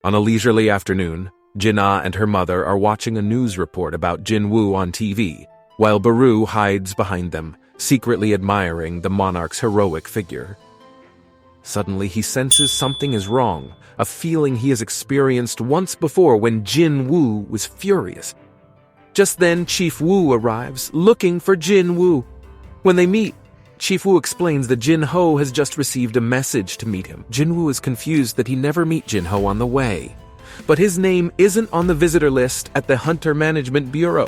On a leisurely afternoon, Jin-Ah and her mother are watching a news report about Jin-Woo on TV, while Baru hides behind them, secretly admiring the monarch's heroic figure. Suddenly, he senses something is wrong, a feeling he has experienced once before when Jin-Woo was furious. Just then, Chief Woo arrives, looking for Jin-Woo. When they meet, Chief Woo explains that Jin-Ho has just received a message to meet him. Jin-Woo is confused that he never meet Jin-Ho on the way, but his name isn't on the visitor list at the Hunter Management Bureau.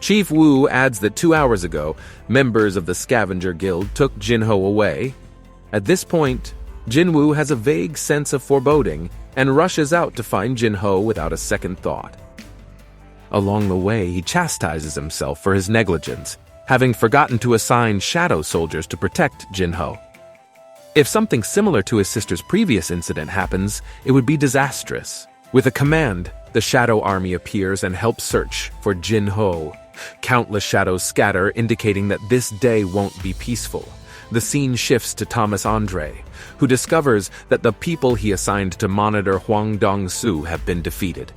Chief Woo adds that 2 hours ago, members of the Scavenger Guild took Jin-Ho away. At this point, Jin-Woo has a vague sense of foreboding and rushes out to find Jin-Ho without a second thought. Along the way, he chastises himself for his negligence, having forgotten to assign shadow soldiers to protect Jin-Ho. If something similar to his sister's previous incident happens, it would be disastrous. With a command, the Shadow Army appears and helps search for Jin-Ho. Countless shadows scatter, indicating that this day won't be peaceful. The scene shifts to Thomas Andre, who discovers that the people he assigned to monitor Hwang Dong-soo have been defeated.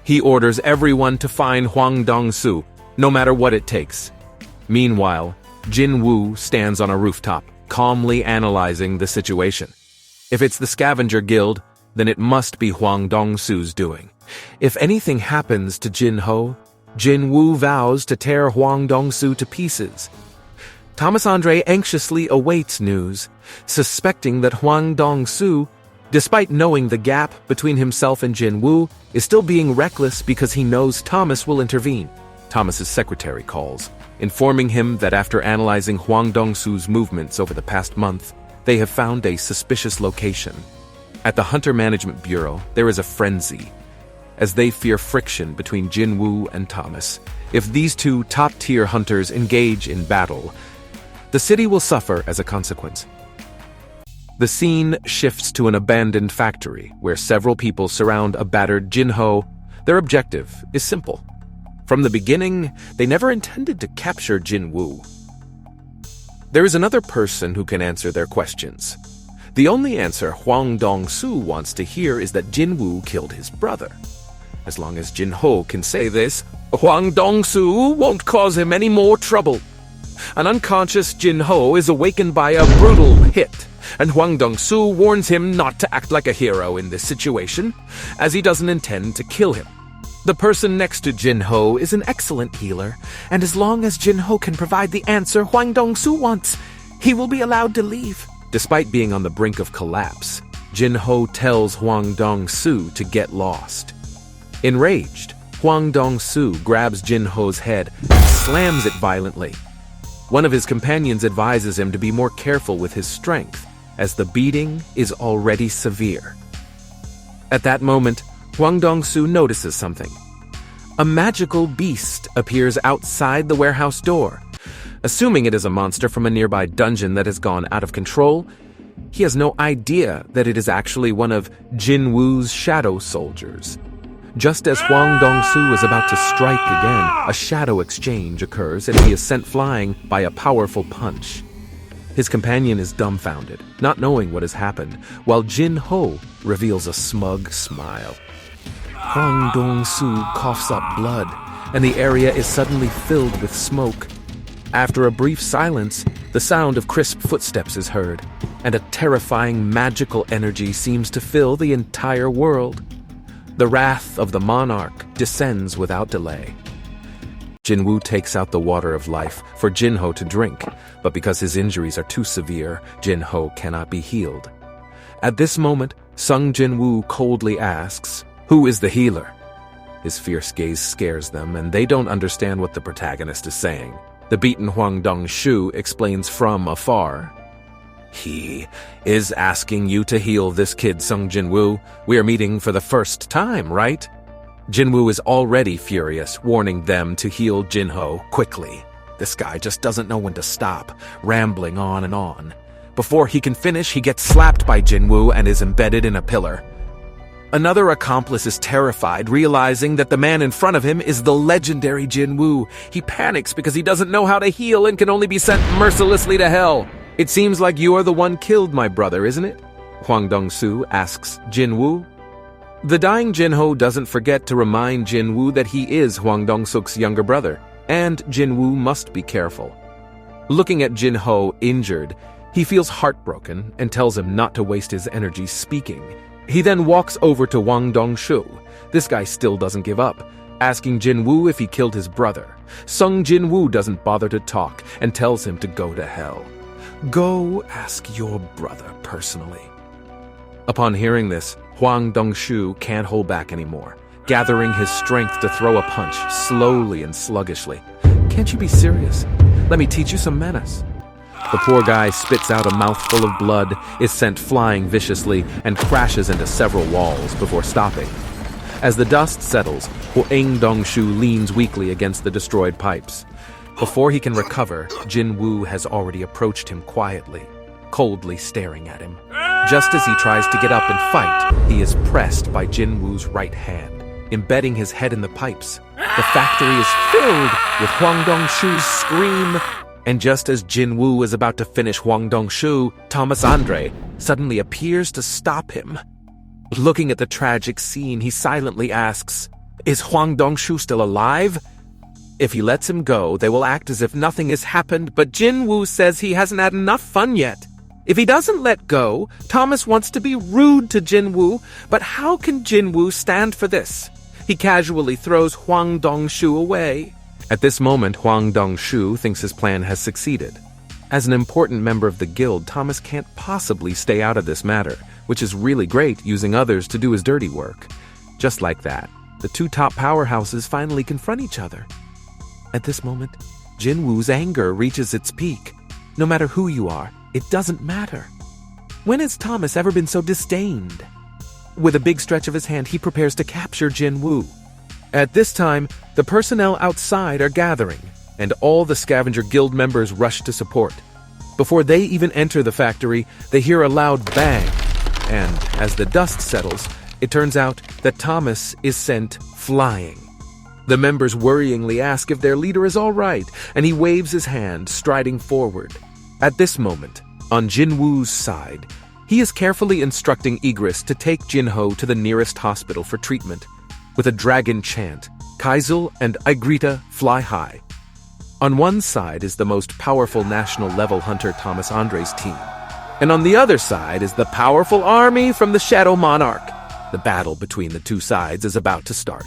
He orders everyone to find Hwang Dong-soo, no matter what it takes. Meanwhile, Jin-Woo stands on a rooftop, calmly analyzing the situation. If it's the Scavenger Guild, then it must be Hwang Dong-soo's doing. If anything happens to Jin-Ho, Jin-Woo vows to tear Hwang Dong-soo to pieces. Thomas Andre anxiously awaits news, suspecting that Hwang Dong-soo, despite knowing the gap between himself and Jin-Woo, is still being reckless because he knows Thomas will intervene. Thomas's secretary calls, informing him that after analyzing Hwang Dong-soo's movements over the past month, they have found a suspicious location. At the Hunter Management Bureau, there is a frenzy, as they fear friction between Jin-Woo and Thomas. If these two top-tier hunters engage in battle, the city will suffer as a consequence. The scene shifts to an abandoned factory, where several people surround a battered Jin-Ho. Their objective is simple. From the beginning, they never intended to capture Jin-Woo. There is another person who can answer their questions. The only answer Hwang Dong-soo wants to hear is that Jin-Woo killed his brother. As long as Jin-Ho can say this, Hwang Dong-soo won't cause him any more trouble. An unconscious Jin-Ho is awakened by a brutal hit, and Hwang Dong-soo warns him not to act like a hero in this situation, as he doesn't intend to kill him. The person next to Jin-Ho is an excellent healer, and as long as Jin-Ho can provide the answer Hwang Dong-soo wants, he will be allowed to leave. Despite being on the brink of collapse, Jin-Ho tells Hwang Dong-soo to get lost. Enraged, Hwang Dong-soo grabs Jin-Ho's head and slams it violently. One of his companions advises him to be more careful with his strength, as the beating is already severe. At that moment, Hwang Dong-soo notices something. A magical beast appears outside the warehouse door. Assuming it is a monster from a nearby dungeon that has gone out of control, he has no idea that it is actually one of Jin-Woo's shadow soldiers. Just as Hwang Dong-soo is about to strike again, a shadow exchange occurs and he is sent flying by a powerful punch. His companion is dumbfounded, not knowing what has happened, while Jin-Ho reveals a smug smile. Hwang Dong-soo coughs up blood, and the area is suddenly filled with smoke. After a brief silence, the sound of crisp footsteps is heard, and a terrifying magical energy seems to fill the entire world. The wrath of the monarch descends without delay. Jin-Woo takes out the water of life for Jin-Ho to drink, but because his injuries are too severe, Jin-Ho cannot be healed. At this moment, Sung Jin-Woo coldly asks, "Who is the healer?" His fierce gaze scares them, and they don't understand what the protagonist is saying. The beaten Hwang Dong-soo explains from afar, "He is asking you to heal this kid, Sung Jin-Woo. We are meeting for the first time, right?" Jin-Woo is already furious, warning them to heal Jin-Ho quickly. This guy just doesn't know when to stop, rambling on and on. Before he can finish, he gets slapped by Jin-Woo and is embedded in a pillar. Another accomplice is terrified, realizing that the man in front of him is the legendary Jin-Woo. He panics because he doesn't know how to heal and can only be sent mercilessly to hell. "It seems like you are the one killed my brother, isn't it?" Hwang Dong-soo asks Jin-Woo. The dying Jin-ho doesn't forget to remind Jin-Woo that he is Hwang Dong-suk's younger brother, and Jin-Woo must be careful. Looking at Jin-ho injured, he feels heartbroken and tells him not to waste his energy speaking. He then walks over to Hwang Dong-shu. This guy still doesn't give up, asking Jin-Woo if he killed his brother. Sung Jin-Woo doesn't bother to talk and tells him to go to hell. Go ask your brother personally. Upon hearing this, Hwang Dong-shu can't hold back anymore, gathering his strength to throw a punch slowly and sluggishly. Can't you be serious? Let me teach you some manners. The poor guy spits out a mouthful of blood, is sent flying viciously, and crashes into several walls before stopping. As the dust settles, Hwang Dong-shu leans weakly against the destroyed pipes. Before he can recover, Jin-Woo has already approached him quietly, coldly staring at him. Just as he tries to get up and fight, he is pressed by Jin-Woo's right hand, embedding his head in the pipes. The factory is filled with Hwang Dong-shu's scream. And just as Jin-Woo is about to finish Hwang Dong-shu, Thomas Andre suddenly appears to stop him. Looking at the tragic scene, he silently asks, "Is Hwang Dong-shu still alive?" If he lets him go, they will act as if nothing has happened, but Jin-Woo says he hasn't had enough fun yet. If he doesn't let go, Thomas wants to be rude to Jin-Woo, but how can Jin-Woo stand for this? He casually throws Hwang Dong-shu away. At this moment, Hwang Dong-shu thinks his plan has succeeded. As an important member of the guild, Thomas can't possibly stay out of this matter, which is really great, using others to do his dirty work. Just like that, the two top powerhouses finally confront each other. At this moment, Jin-Woo's anger reaches its peak. No matter who you are, it doesn't matter. When has Thomas ever been so disdained? With a big stretch of his hand, he prepares to capture Jin-Woo. At this time, the personnel outside are gathering, and all the Scavenger Guild members rush to support. Before they even enter the factory, they hear a loud bang, and as the dust settles, it turns out that Thomas is sent flying. The members worryingly ask if their leader is all right, and he waves his hand, striding forward. At this moment, on Jin-Woo's side, he is carefully instructing Igris to take Jin-ho to the nearest hospital for treatment. With a dragon chant, Kaizul and Igrita fly high. On one side is the most powerful national-level hunter Thomas Andre's team, and on the other side is the powerful army from the Shadow Monarch. The battle between the two sides is about to start.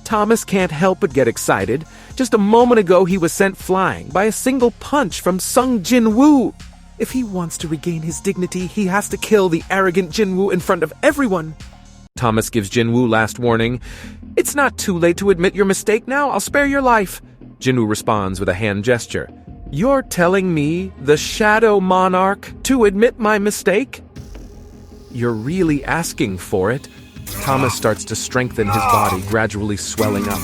Thomas can't help but get excited. Just a moment ago, he was sent flying by a single punch from Sung Jin-Woo. If he wants to regain his dignity, he has to kill the arrogant Jin-Woo in front of everyone. Thomas gives Jin-Woo last warning. "It's not too late to admit your mistake now. I'll spare your life." Jin-Woo responds with a hand gesture. "You're telling me, the Shadow Monarch, to admit my mistake?" "You're really asking for it." Thomas starts to strengthen his body, gradually swelling up.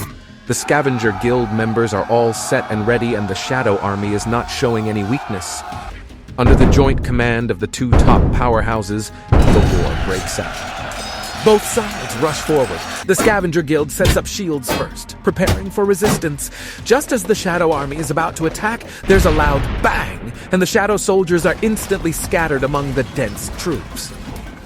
The Scavenger Guild members are all set and ready, and the Shadow Army is not showing any weakness. Under the joint command of the two top powerhouses, the war breaks out. Both sides rush forward. The Scavenger Guild sets up shields first, preparing for resistance. Just as the Shadow Army is about to attack, there's a loud bang, and the Shadow soldiers are instantly scattered among the dense troops.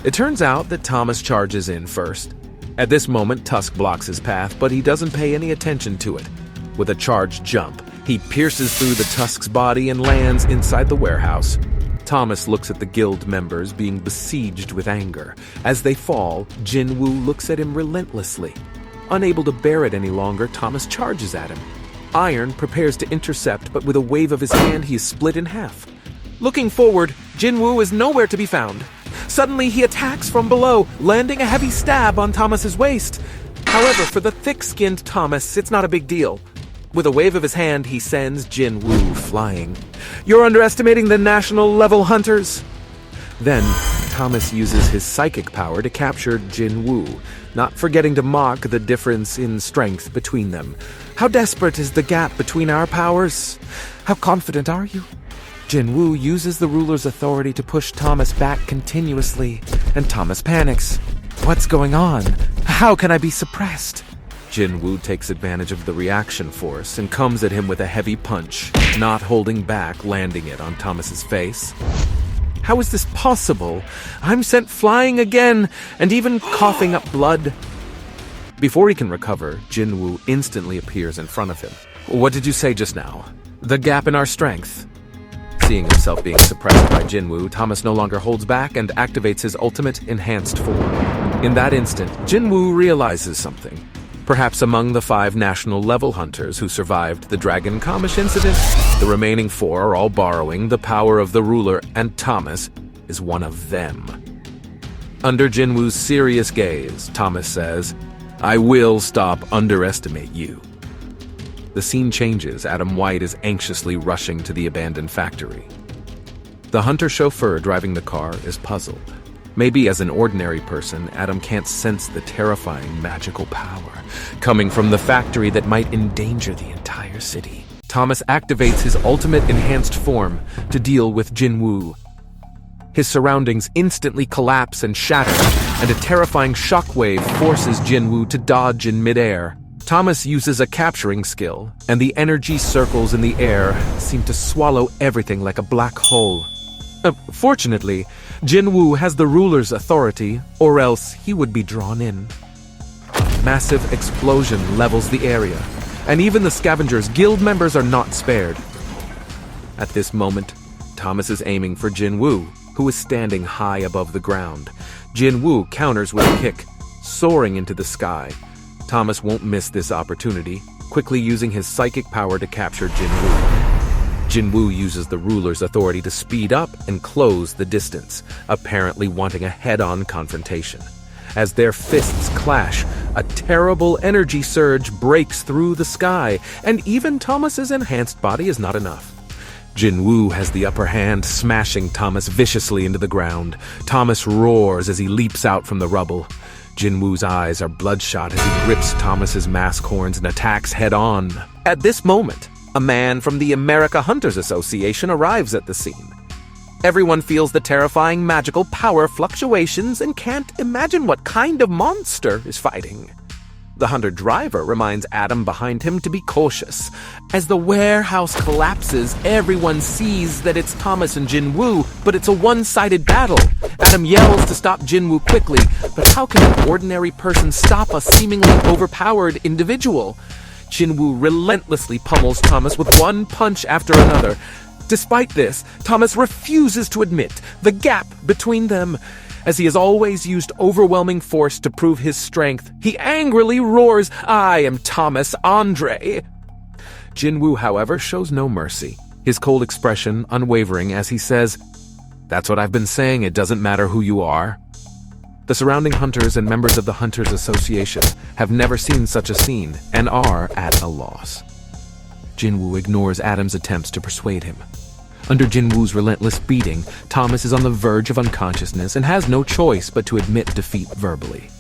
It turns out that Thomas charges in first. At this moment, Tusk blocks his path, but he doesn't pay any attention to it. With a charged jump, he pierces through the Tusk's body and lands inside the warehouse. Thomas looks at the guild members being besieged with anger. As they fall, Jin-Woo looks at him relentlessly. Unable to bear it any longer, Thomas charges at him. Iron prepares to intercept, but with a wave of his hand, he is split in half. Looking forward, Jin-Woo is nowhere to be found. Suddenly, he attacks from below, landing a heavy stab on Thomas's waist. However, for the thick-skinned Thomas, it's not a big deal. With a wave of his hand, he sends Jin-Woo flying. "You're underestimating the national-level hunters." Then, Thomas uses his psychic power to capture Jin-Woo, not forgetting to mock the difference in strength between them. "How desperate is the gap between our powers? How confident are you?" Jin-Woo uses the ruler's authority to push Thomas back continuously, and Thomas panics. "What's going on? How can I be suppressed?" Jin-Woo takes advantage of the reaction force and comes at him with a heavy punch, not holding back, landing it on Thomas's face. How is this possible? I'm sent flying again, and even coughing up blood. Before he can recover, Jin-Woo instantly appears in front of him. What did you say just now? The gap in our strength. Seeing himself being suppressed by Jin-Woo, Thomas no longer holds back and activates his ultimate enhanced form. In that instant, Jin-Woo realizes something. Perhaps among the 5 national level hunters who survived the Dragon Kamish incident, the remaining 4 are all borrowing the power of the ruler, and Thomas is one of them. Under Jin-Woo's serious gaze, Thomas says, "I will stop underestimate you." The scene changes. Adam White is anxiously rushing to the abandoned factory. The hunter chauffeur driving the car is puzzled. Maybe as an ordinary person, Adam can't sense the terrifying magical power coming from the factory that might endanger the entire city. Thomas activates his ultimate enhanced form to deal with Jin-Woo. His surroundings instantly collapse and shatter, and a terrifying shockwave forces Jin-Woo to dodge in midair. Thomas uses a capturing skill, and the energy circles in the air seem to swallow everything like a black hole. Fortunately, Jin-Woo has the ruler's authority, or else he would be drawn in. A massive explosion levels the area, and even the Scavengers Guild members are not spared. At this moment, Thomas is aiming for Jin-Woo, who is standing high above the ground. Jin-Woo counters with a kick, soaring into the sky. Thomas won't miss this opportunity, quickly using his psychic power to capture Jin-Woo. Jin-Woo uses the ruler's authority to speed up and close the distance, apparently wanting a head-on confrontation. As their fists clash, a terrible energy surge breaks through the sky, and even Thomas's enhanced body is not enough. Jin-Woo has the upper hand, smashing Thomas viciously into the ground. Thomas roars as he leaps out from the rubble. Jin-Woo's eyes are bloodshot as he grips Thomas's mask horns and attacks head-on. At this moment, a man from the America Hunters Association arrives at the scene. Everyone feels the terrifying magical power fluctuations and can't imagine what kind of monster is fighting. The hunter driver reminds Adam behind him to be cautious. As the warehouse collapses, everyone sees that it's Thomas and Jin-Woo, but it's a one-sided battle. Adam yells to stop Jin-Woo quickly, but how can an ordinary person stop a seemingly overpowered individual? Jin-Woo relentlessly pummels Thomas with one punch after another. Despite this, Thomas refuses to admit the gap between them. As he has always used overwhelming force to prove his strength, he angrily roars, "I am Thomas Andre!" Jin-Woo, however, shows no mercy, his cold expression unwavering as he says, "That's what I've been saying, it doesn't matter who you are." The surrounding hunters and members of the Hunters Association have never seen such a scene and are at a loss. Jin-Woo ignores Adam's attempts to persuade him. Under Jin-Woo's relentless beating, Thomas is on the verge of unconsciousness and has no choice but to admit defeat verbally.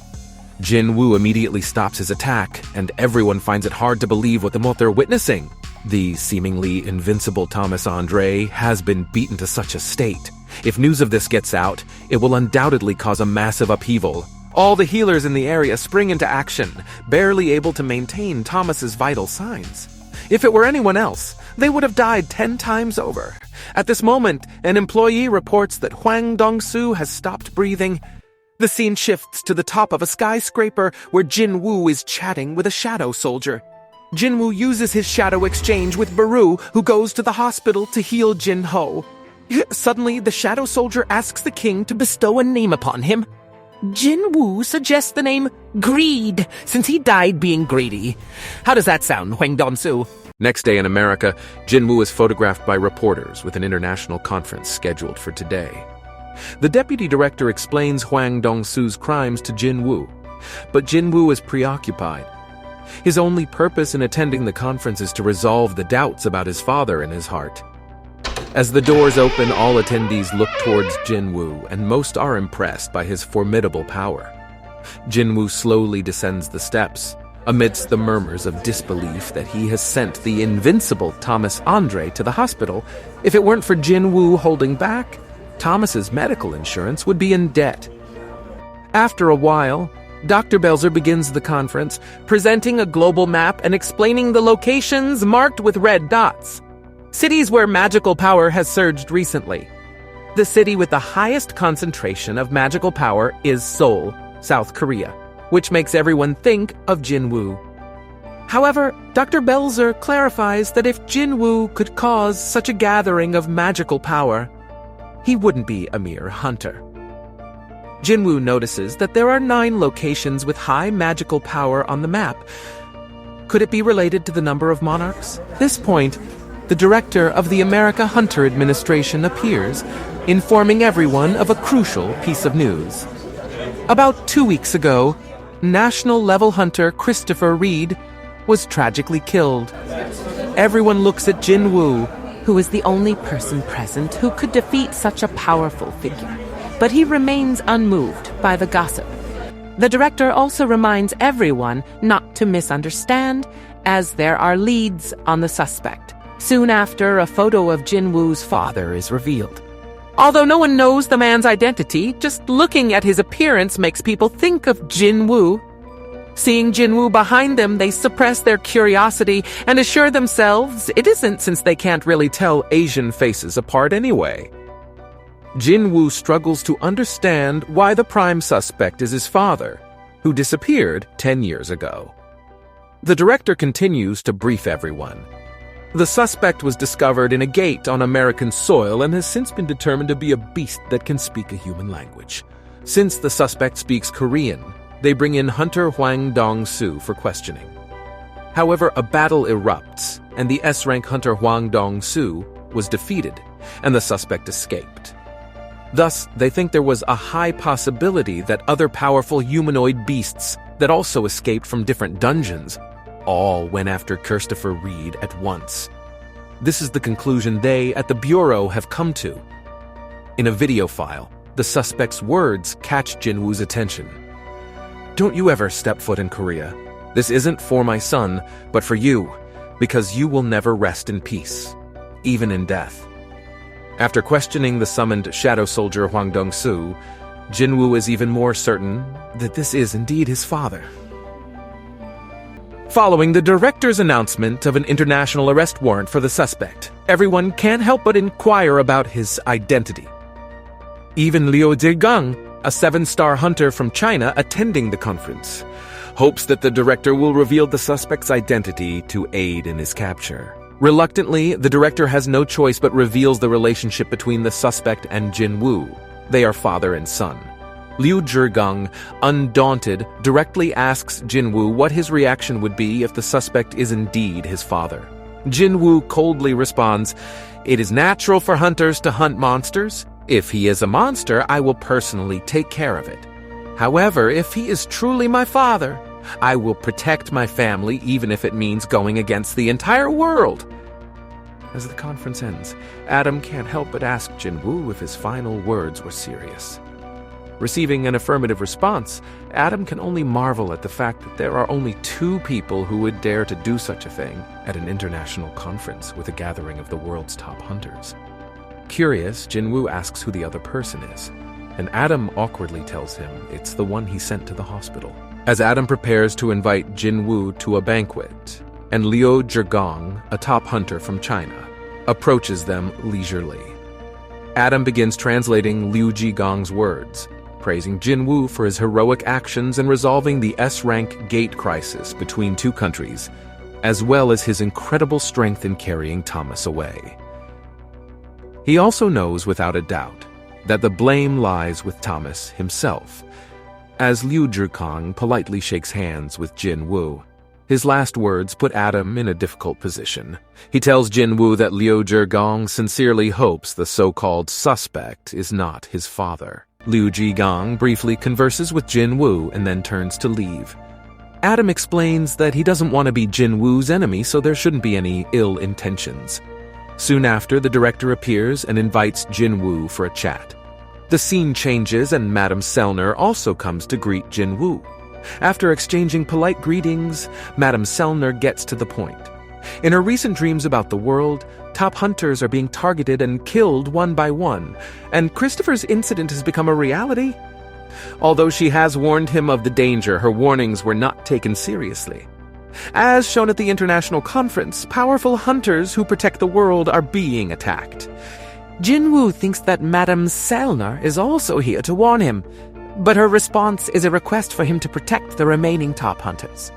Jin-Woo immediately stops his attack, and everyone finds it hard to believe what they're witnessing. The seemingly invincible Thomas Andre has been beaten to such a state. If news of this gets out, it will undoubtedly cause a massive upheaval. All the healers in the area spring into action, barely able to maintain Thomas's vital signs. If it were anyone else, they would have died 10 times over. At this moment, an employee reports that Hwang Dong-soo has stopped breathing. The scene shifts to the top of a skyscraper where Jin-Woo is chatting with a shadow soldier. Jin-Woo uses his shadow exchange with Baru, who goes to the hospital to heal Jin-Ho. Suddenly, the shadow soldier asks the king to bestow a name upon him. Jin-Woo suggests the name Greed, since he died being greedy. How does that sound, Hwang Dong-soo? Next day in America, Jin-Woo is photographed by reporters with an international conference scheduled for today. The deputy director explains Hwang Dong-soo's crimes to Jin-Woo, but Jin-Woo is preoccupied. His only purpose in attending the conference is to resolve the doubts about his father in his heart. As the doors open, all attendees look towards Jin-Woo, and most are impressed by his formidable power. Jin-Woo slowly descends the steps, amidst the murmurs of disbelief that he has sent the invincible Thomas Andre to the hospital. If it weren't for Jin-Woo holding back, Thomas's medical insurance would be in debt. After a while, Dr. Belzer begins the conference, presenting a global map and explaining the locations marked with red dots. Cities where magical power has surged recently. The city with the highest concentration of magical power is Seoul, South Korea, which makes everyone think of Jin-Woo. However, Dr. Belzer clarifies that if Jin-Woo could cause such a gathering of magical power, he wouldn't be a mere hunter. Jin-Woo notices that there are 9 locations with high magical power on the map. Could it be related to the number of monarchs? At this point, the director of the America Hunter Administration appears, informing everyone of a crucial piece of news. About 2 weeks ago, national-level hunter Christopher Reed was tragically killed. Everyone looks at Jin-Woo, who is the only person present who could defeat such a powerful figure. But he remains unmoved by the gossip. The director also reminds everyone not to misunderstand, as there are leads on the suspect. Soon after, a photo of Jin-Woo's father is revealed. Although no one knows the man's identity, just looking at his appearance makes people think of Jin-Woo. Seeing Jin-Woo behind them, they suppress their curiosity and assure themselves it isn't, since they can't really tell Asian faces apart anyway. Jin-Woo struggles to understand why the prime suspect is his father, who disappeared 10 years ago. The director continues to brief everyone. The suspect was discovered in a gate on American soil and has since been determined to be a beast that can speak a human language. Since the suspect speaks Korean, they bring in Hunter Hwang Dong-soo for questioning. However, a battle erupts, and the S-rank Hunter Hwang Dong-soo was defeated, and the suspect escaped. Thus, they think there was a high possibility that other powerful humanoid beasts that also escaped from different dungeons all went after Christopher Reed at once. This is the conclusion they, at the Bureau, have come to. In a video file, the suspect's words catch Jin-Woo's attention. "Don't you ever step foot in Korea. This isn't for my son, but for you, because you will never rest in peace, even in death." After questioning the summoned shadow soldier Hwang Dong-soo, Jin-Woo is even more certain that this is indeed his father. Following the director's announcement of an international arrest warrant for the suspect, everyone can't help but inquire about his identity. Even Liu Zhigang, a 7-star hunter from China attending the conference, hopes that the director will reveal the suspect's identity to aid in his capture. Reluctantly, the director has no choice but reveals the relationship between the suspect and Jin-Woo. They are father and son. Liu Zhigang, undaunted, directly asks Jin-Woo what his reaction would be if the suspect is indeed his father. Jin-Woo coldly responds, "It is natural for hunters to hunt monsters. If he is a monster, I will personally take care of it. However, if he is truly my father, I will protect my family even if it means going against the entire world." As the conference ends, Adam can't help but ask Jin-Woo if his final words were serious. Receiving an affirmative response, Adam can only marvel at the fact that there are only 2 people who would dare to do such a thing at an international conference with a gathering of the world's top hunters. Curious, Jin-Woo asks who the other person is, and Adam awkwardly tells him it's the one he sent to the hospital. As Adam prepares to invite Jin-Woo to a banquet, and Liu Zhigang, a top hunter from China, approaches them leisurely. Adam begins translating Liu Zhigang's words, praising Jin-Woo for his heroic actions in resolving the S-rank gate crisis between 2 countries, as well as his incredible strength in carrying Thomas away. He also knows without a doubt that the blame lies with Thomas himself, as Liu Zhigang politely shakes hands with Jin-Woo. His last words put Adam in a difficult position. He tells Jin-Woo that Liu Zhigang sincerely hopes the so-called suspect is not his father. Liu Zhigang briefly converses with Jin-Woo and then turns to leave. Adam explains that he doesn't want to be Jin-Woo's enemy, so there shouldn't be any ill intentions. Soon after, the director appears and invites Jin-Woo for a chat. The scene changes and Madame Sellner also comes to greet Jin-Woo. After exchanging polite greetings, Madame Sellner gets to the point. In her recent dreams about the world, top hunters are being targeted and killed one by one, and Christopher's incident has become a reality. Although she has warned him of the danger, her warnings were not taken seriously. As shown at the international conference, powerful hunters who protect the world are being attacked. Jin-Woo thinks that Madame Selner is also here to warn him, but her response is a request for him to protect the remaining top hunters.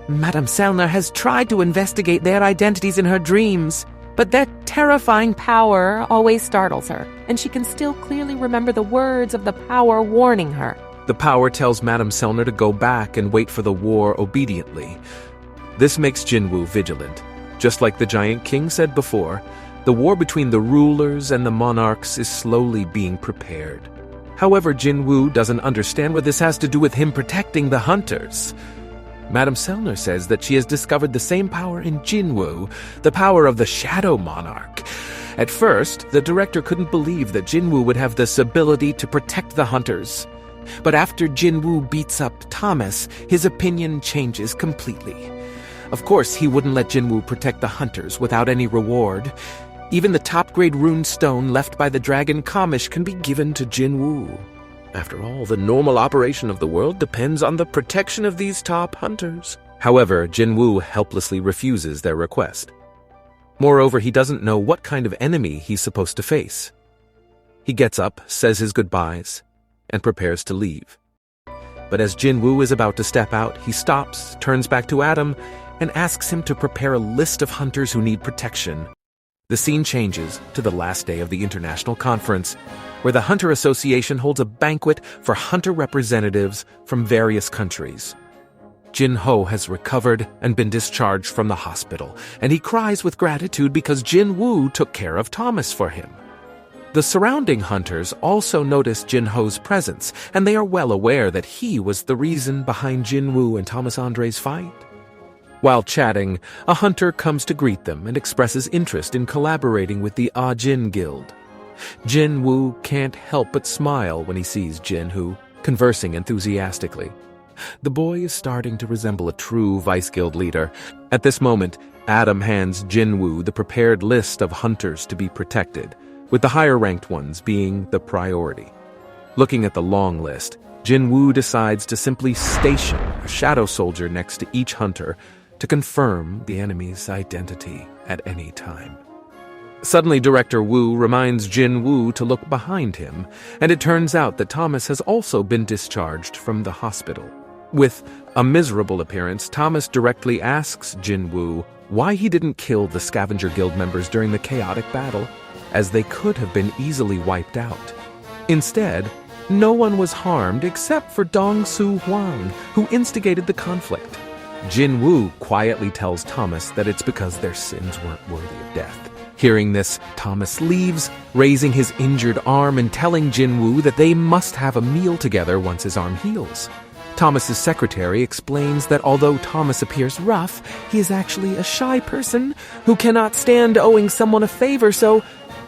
Madame Selner has tried to investigate their identities in her dreams, but their terrifying power always startles her, and she can still clearly remember the words of the power warning her. The power tells Madame Selner to go back and wait for the war obediently. This makes Jin-Woo vigilant. Just like the Giant King said before, the war between the rulers and the monarchs is slowly being prepared. However, Jin-Woo doesn't understand what this has to do with him protecting the hunters. Madame Selner says that she has discovered the same power in Jin-Woo, the power of the Shadow Monarch. At first, the director couldn't believe that Jin-Woo would have this ability to protect the hunters. But after Jin-Woo beats up Thomas, his opinion changes completely. Of course, he wouldn't let Jin-Woo protect the hunters without any reward. Even the top-grade rune stone left by the dragon Kamish can be given to Jin-Woo. After all, the normal operation of the world depends on the protection of these top hunters. However, Jin-Woo helplessly refuses their request. Moreover, he doesn't know what kind of enemy he's supposed to face. He gets up, says his goodbyes, and prepares to leave. But as Jin-Woo is about to step out, he stops, turns back to Adam, and asks him to prepare a list of hunters who need protection. The scene changes to the last day of the international conference, where the Hunter Association holds a banquet for hunter representatives from various countries. Jin-Ho has recovered and been discharged from the hospital, and he cries with gratitude because Jin-Woo took care of Thomas for him. The surrounding hunters also notice Jin-Ho's presence, and they are well aware that he was the reason behind Jin-Woo and Thomas Andre's fight. While chatting, a hunter comes to greet them and expresses interest in collaborating with the Ah-Jin Guild. Jin-Woo can't help but smile when he sees Jin-Ho conversing enthusiastically. The boy is starting to resemble a true Vice Guild leader. At this moment, Adam hands Jin-Woo the prepared list of hunters to be protected, with the higher-ranked ones being the priority. Looking at the long list, Jin-Woo decides to simply station a shadow soldier next to each hunter to confirm the enemy's identity at any time. Suddenly, Director Woo reminds Jin-Woo to look behind him, and it turns out that Thomas has also been discharged from the hospital. With a miserable appearance, Thomas directly asks Jin-Woo why he didn't kill the Scavenger Guild members during the chaotic battle, as they could have been easily wiped out. Instead, no one was harmed except for Dong-Soo Hwang, who instigated the conflict. Jin-Woo quietly tells Thomas that it's because their sins weren't worthy of death. Hearing this, Thomas leaves, raising his injured arm and telling Jin-Woo that they must have a meal together once his arm heals. Thomas's secretary explains that although Thomas appears rough, he is actually a shy person who cannot stand owing someone a favor, so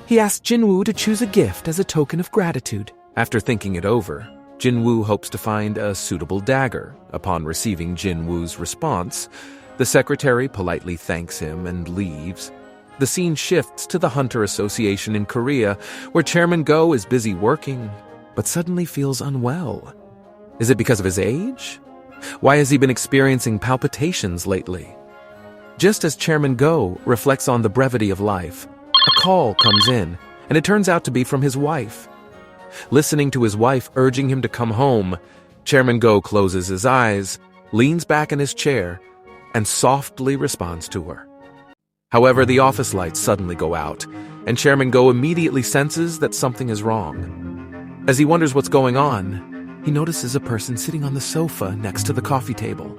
he asks Jin-Woo to choose a gift as a token of gratitude. After thinking it over, Jin-Woo hopes to find a suitable dagger. Upon receiving Jin-Woo's response, the secretary politely thanks him and leaves. The scene shifts to the Hunter Association in Korea, where Chairman Go is busy working, but suddenly feels unwell. Is it because of his age? Why has he been experiencing palpitations lately? Just as Chairman Go reflects on the brevity of life, a call comes in, and it turns out to be from his wife. Listening to his wife urging him to come home, Chairman Go closes his eyes, leans back in his chair, and softly responds to her. However, the office lights suddenly go out, and Chairman Go immediately senses that something is wrong. As he wonders what's going on, he notices a person sitting on the sofa next to the coffee table.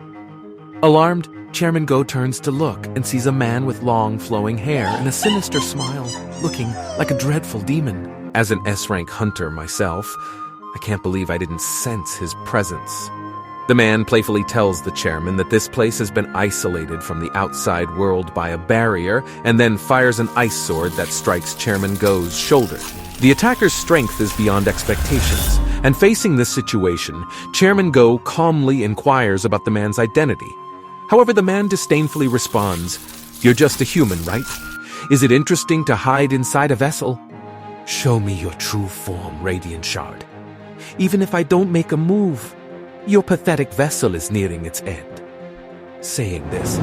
Alarmed, Chairman Go turns to look and sees a man with long, flowing hair and a sinister smile, looking like a dreadful demon. As an S-rank hunter myself, I can't believe I didn't sense his presence. The man playfully tells the chairman that this place has been isolated from the outside world by a barrier, and then fires an ice sword that strikes Chairman Go's shoulder. The attacker's strength is beyond expectations, and facing this situation, Chairman Go calmly inquires about the man's identity. However, the man disdainfully responds, "You're just a human, right? Is it interesting to hide inside a vessel? Show me your true form, Radiant Shard. Even if I don't make a move, your pathetic vessel is nearing its end." Saying this,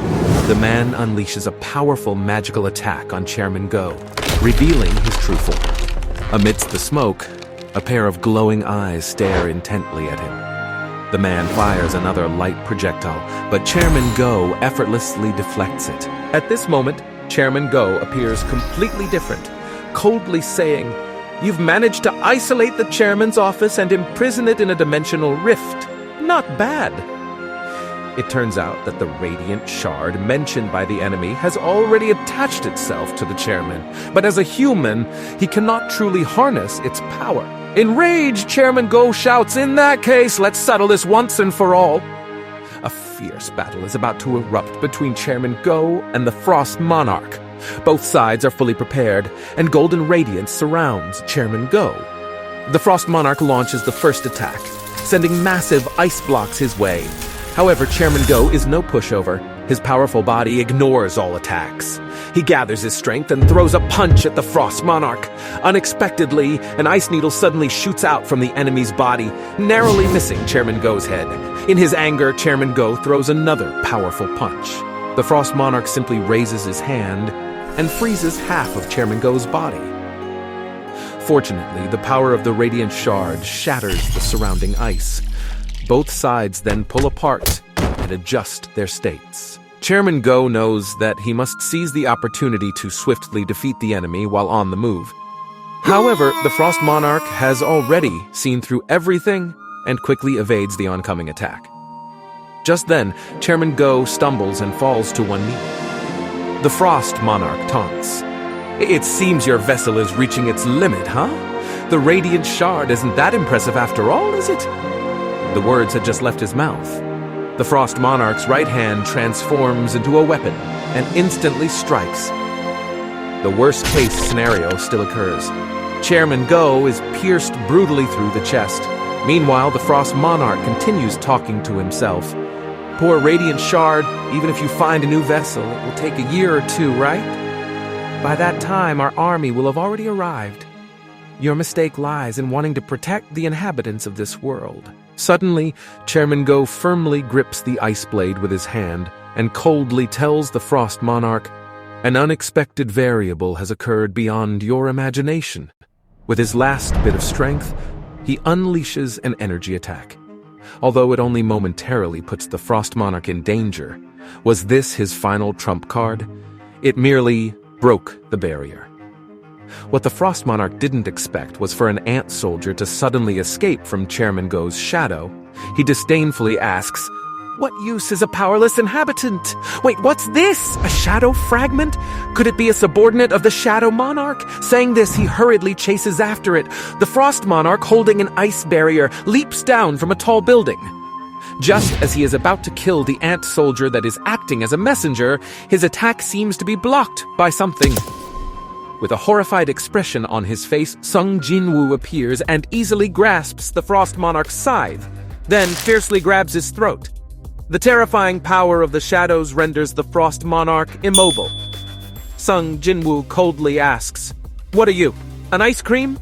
the man unleashes a powerful magical attack on Chairman Go, revealing his true form. Amidst the smoke, a pair of glowing eyes stare intently at him. The man fires another light projectile, but Chairman Go effortlessly deflects it. At this moment, Chairman Go appears completely different, coldly saying, "You've managed to isolate the chairman's office and imprison it in a dimensional rift. Not bad." It turns out that the radiant shard mentioned by the enemy has already attached itself to the chairman, but as a human, he cannot truly harness its power. Enraged, Chairman Go shouts, "In that case, let's settle this once and for all." A fierce battle is about to erupt between Chairman Go and the Frost Monarch. Both sides are fully prepared, and golden radiance surrounds Chairman Go. The Frost Monarch launches the first attack, sending massive ice blocks his way. However, Chairman Go is no pushover. His powerful body ignores all attacks. He gathers his strength and throws a punch at the Frost Monarch. Unexpectedly, an ice needle suddenly shoots out from the enemy's body, narrowly missing Chairman Go's head. In his anger, Chairman Go throws another powerful punch. The Frost Monarch simply raises his hand and freezes half of Chairman Go's body. Fortunately, the power of the Radiant Shard shatters the surrounding ice. Both sides then pull apart and adjust their states. Chairman Go knows that he must seize the opportunity to swiftly defeat the enemy while on the move. However, the Frost Monarch has already seen through everything and quickly evades the oncoming attack. Just then, Chairman Go stumbles and falls to one knee. The Frost Monarch taunts, "It seems your vessel is reaching its limit, huh? The Radiant Shard isn't that impressive after all, is it?" The words had just left his mouth. The Frost Monarch's right hand transforms into a weapon and instantly strikes. The worst-case scenario still occurs. Chairman Go is pierced brutally through the chest. Meanwhile, the Frost Monarch continues talking to himself. "Poor Radiant Shard, even if you find a new vessel, it will take a year or two, right? By that time, our army will have already arrived. Your mistake lies in wanting to protect the inhabitants of this world." Suddenly, Chairman Go firmly grips the ice blade with his hand and coldly tells the Frost Monarch, "An unexpected variable has occurred beyond your imagination." With his last bit of strength, he unleashes an energy attack. Although it only momentarily puts the Frost Monarch in danger, was this his final trump card? It merely broke the barrier. What the Frost Monarch didn't expect was for an ant soldier to suddenly escape from Chairman Go's shadow. He disdainfully asks, "What use is a powerless inhabitant? Wait, what's this? A shadow fragment? Could it be a subordinate of the Shadow Monarch?" Saying this, he hurriedly chases after it. The Frost Monarch, holding an ice barrier, leaps down from a tall building. Just as he is about to kill the ant soldier that is acting as a messenger, his attack seems to be blocked by something. With a horrified expression on his face, Sung Jin-Woo appears and easily grasps the Frost Monarch's scythe, then fiercely grabs his throat. The terrifying power of the shadows renders the Frost Monarch immobile. Sung Jin-Woo coldly asks, "What are you, an ice cream?"